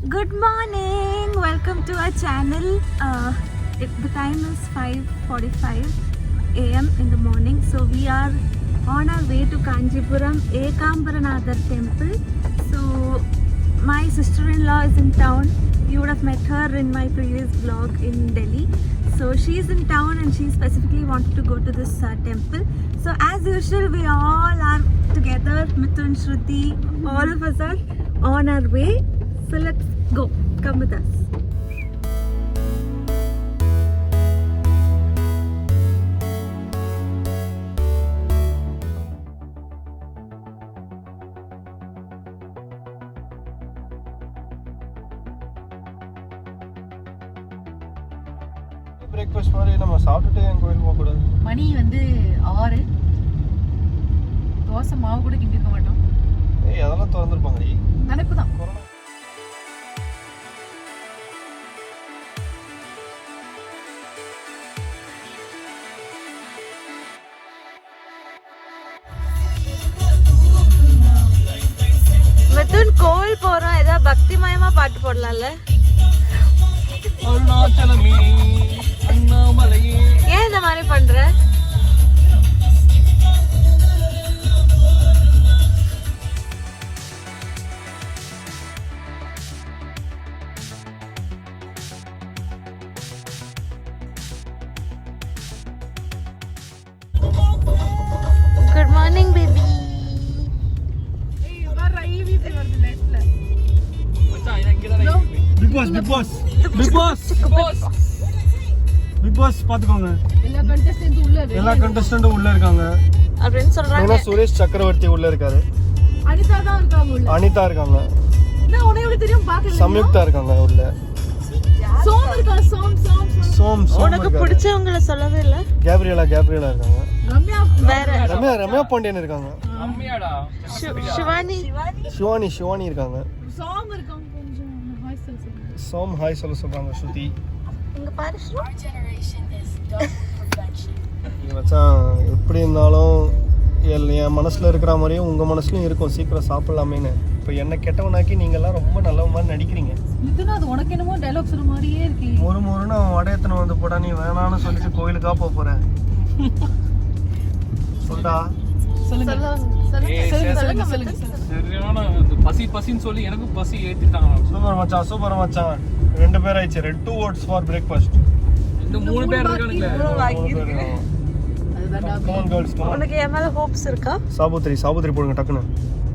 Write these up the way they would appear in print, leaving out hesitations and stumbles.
Good morning, welcome to our channel. The time is 5:45 a.m. in the morning. So we are on our way to Kanchipuram Ekambaranadhar temple. So my sister-in-law is in town. You would have met her in my previous vlog in Delhi. So she's in town and she specifically wanted to go to this temple. So as usual, we all are together, Mithun, Shruti, all of us are on our way. So let's go. Come with us. Breakfast மாதிரி நம்ம சாப்பிட்டுட்டு என் கோயில் போக கூடாது. மணி வந்து 6. தோசை மாவு கூட கிண்டிருக்க மாட்டோம். அதெல்லாம் திறந்துருப்பாங்கடி. நினைப்பு தான். மிதுன் கோவில் போறோம், ஏதாவது பக்திமயமா பாட்டு போடலாம்ல? அருணாச்சலமே அண்ணாமலையே. ஏன் இந்த மாதிரி பண்ற? Good morning baby. Bigg Boss பாத்துக்கோங்க. எல்லா கண்டஸ்டன்ட்டும் உள்ள இருக்காங்க அப்படின்னு சொல்றாங்க. சுரேஷ் சக்கரவர்த்தி உள்ள இருக்காரு. அனிதா இருக்காங்க. சம்யுக்தா இருக்காங்க உள்ள. சோம் உனக்கு பிடிச்சவங்கள சொல்லவே இல்ல. கேப்ரியலா இருக்காங்க. ரம்யா பாண்டியன் இருக்காங்க. சிவானி இருக்காங்க. சோம் ஹாய் சொல்றாங்க. ஸ்ருதி இங்க பாரு. மச்சான் எப்படி இருந்தாலும் என் மனசுல இருக்கிற மாதிரியும் உங்க மனசுலயும் இருக்கும். சீக்கிரம் சாப்பிடலாமேன்னு. இப்போ என்ன கெட்டவனாக்கி நீங்க எல்லாம் ரொம்ப நல்ல மாதிரி நடிக்கிறீங்க. உனக்கு என்னமோ டைலாக் சொல்ற மாதிரியே இருக்கு. முறுன்னு அவன் வடையத்தனை வந்து போடா, நீ வேணான்னு சொல்லிட்டு கோயிலுக்கா போற. சொல்டா. பசின்னு சொல்லி எனக்கு பசி ஏத்திட்டாங்க. சூப்பர் மச்சான் 2 பேர் ஆயிடுச்சு. 2 votes ஃபார் பிரேக்ஃபாஸ்ட். இந்த 3 பேர் இருக்கானுங்களே. Come on girls, come on. உனக்கு என் மேல ஹோப்ஸ் இருக்கா? சாபுத்திரி போடுங்க டக்குன்னு.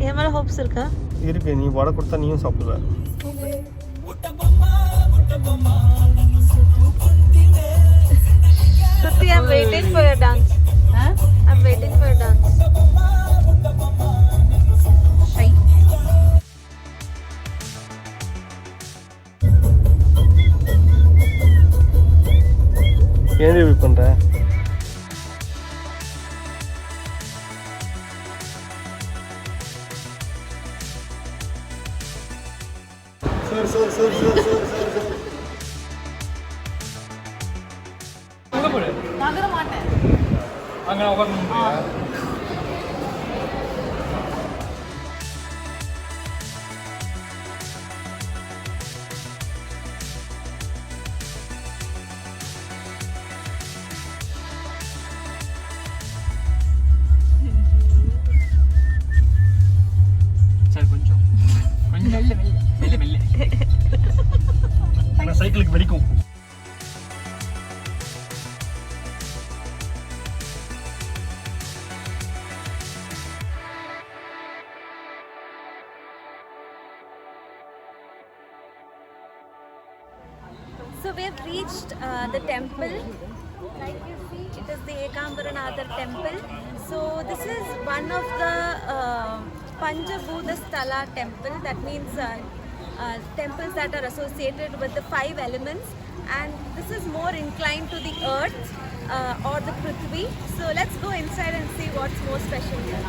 என் மேல ஹோப்ஸ் இருக்கா? இருக்கு. நீ வடை கொடுத்தா நீயும் சாப்பிடுவ. Shruti, I'm waiting for your dance. I'm waiting for your dance. ஏன் இப்படி பண்ற? நகர மாட்டேன். அங்க உட்கார்ந்து நான் சைக்கிளுக்கு வெடிக்கும். So we have reached the temple. Like you see, it is the Ekambaranadhar temple. So this is one of the Panchabhuta Sthala temple. That means temples that are associated with the 5 elements. And this is more inclined to the earth or the Prithvi. So let's go inside and see what's more special here.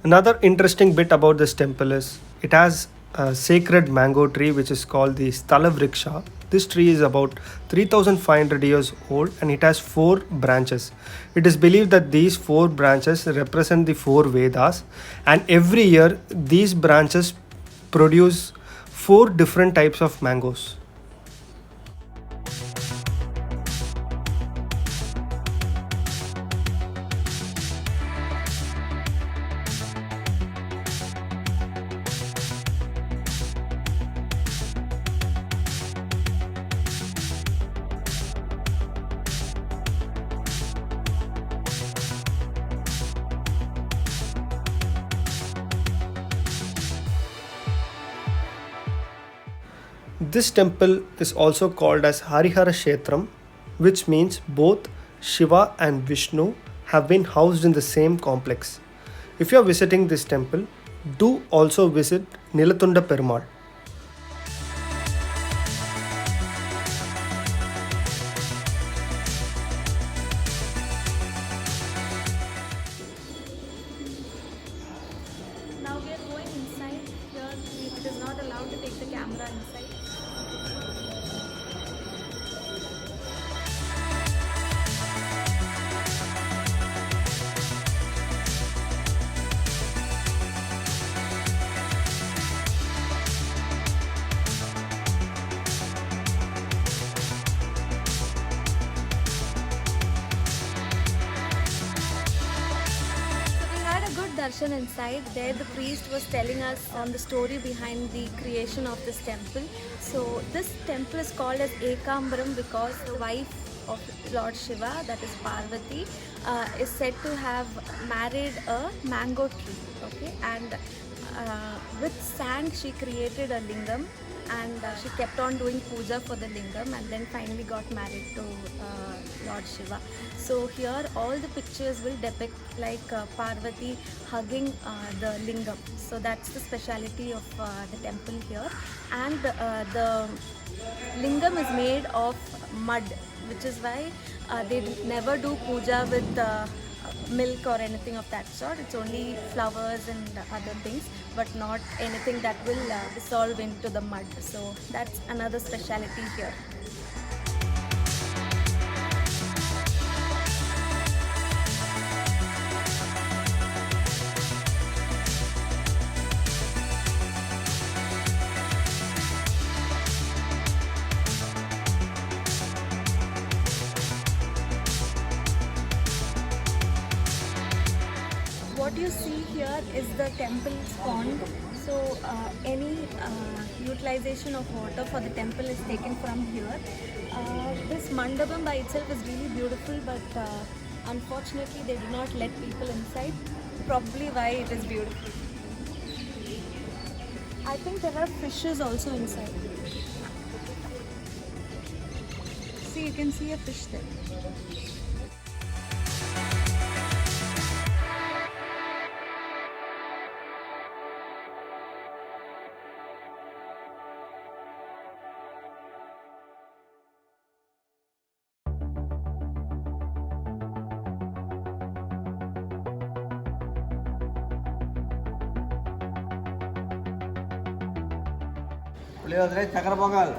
Another interesting bit about this temple is it has a sacred mango tree which is called the Stalavriksha. This tree is about 3500 years old and it has 4 branches. It is believed that these 4 branches represent the 4 Vedas, and every year these branches produce 4 different types of mangoes. This temple is also called as Harihara Kshetram, which means both Shiva and Vishnu have been housed in the same complex. If you are visiting this temple, do also visit Nilathunda Perumal. Now we are going inside. Here it is not allowed to take the camera inside. Darshan inside. There the priest was telling us on the story behind the creation of this temple. So this temple is called as Ekambaram because the wife of Lord Shiva, that is Parvati, is said to have married a mango tree. Okay, and with sand she created a lingam, and she kept on doing puja for the lingam, and then finally got married to Lord Shiva. So here all the pictures will depict like Parvati hugging the lingam. So that's the speciality of the temple here. And the lingam is made of mud, which is why they never do puja with milk or anything of that sort. It's only flowers and other things, but not anything that will dissolve into the mud. So that's another speciality here. What you see here is the temple's pond. So any utilization of water for the temple is taken from here. This mandapam by itself is really beautiful, but unfortunately they do not let people inside. Probably why it is beautiful. I think there are fishes also inside. See, you can see a fish there. Puliyogare ಚಕ್ರ pongal.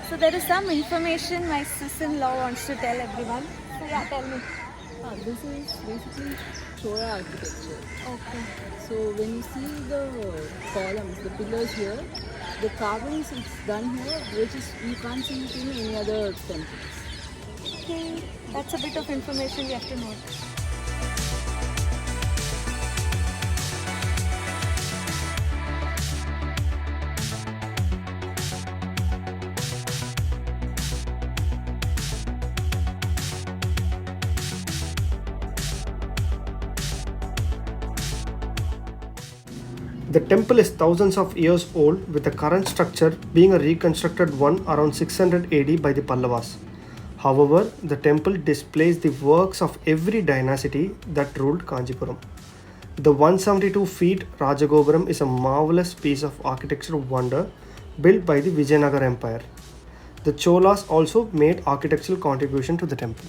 So there is some information my sister-in-law wants to tell everyone. So yeah, tell me. This is basically Chora architecture. Okay. So when you see the columns, the pillars here, the carvings it's done here, which is you can't see it in any other temples. Okay, that's a bit of information we have to note. The temple is thousands of years old, with the current structure being a reconstructed one around 600 AD by the Pallavas. However, the temple displays the works of every dynasty that ruled Kanchipuram. The 172 feet Rajagopuram is a marvelous piece of architectural wonder built by the Vijayanagar Empire. The Cholas also made architectural contribution to the temple.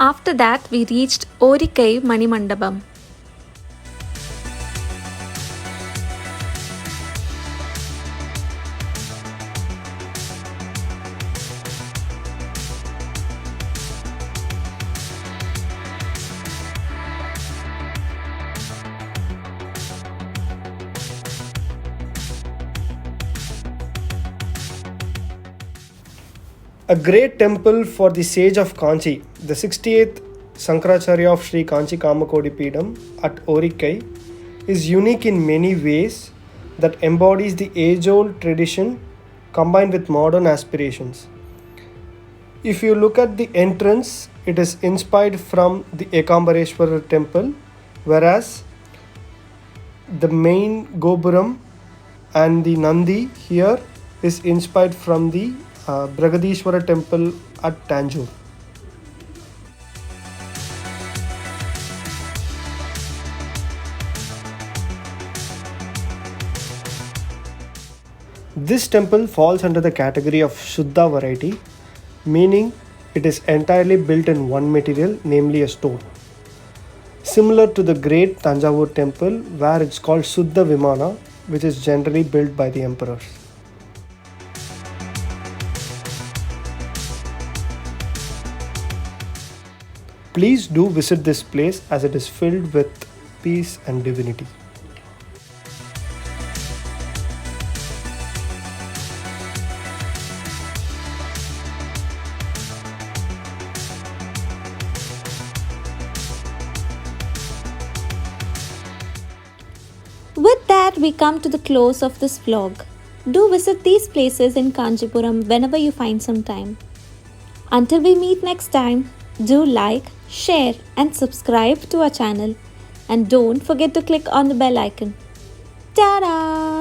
After that, we reached Orikai Manimandabam. A great temple for the sage of Kanchi, the 68th Sankaracharya of Sri Kanchi Kamakodi Peedam at Orikai, is unique in many ways that embodies the age-old tradition combined with modern aspirations. If you look at the entrance, it is inspired from the Ekambareshwara temple, whereas the main Gopuram and the Nandi here is inspired from the Bragadishwara temple at Tanjore. This temple falls under the category of Shuddha variety, meaning it is entirely built in one material, namely a stone. Similar to the great Tanjavur temple, where it's called Suddha Vimana, which is generally built by the emperors. Please do visit this place as it is filled with peace and divinity. With that, we come to the close of this vlog. Do visit these places in Kanchipuram whenever you find some time. Until we meet next time, do like, share and subscribe to our channel, and don't forget to click on the bell icon. Ta-da!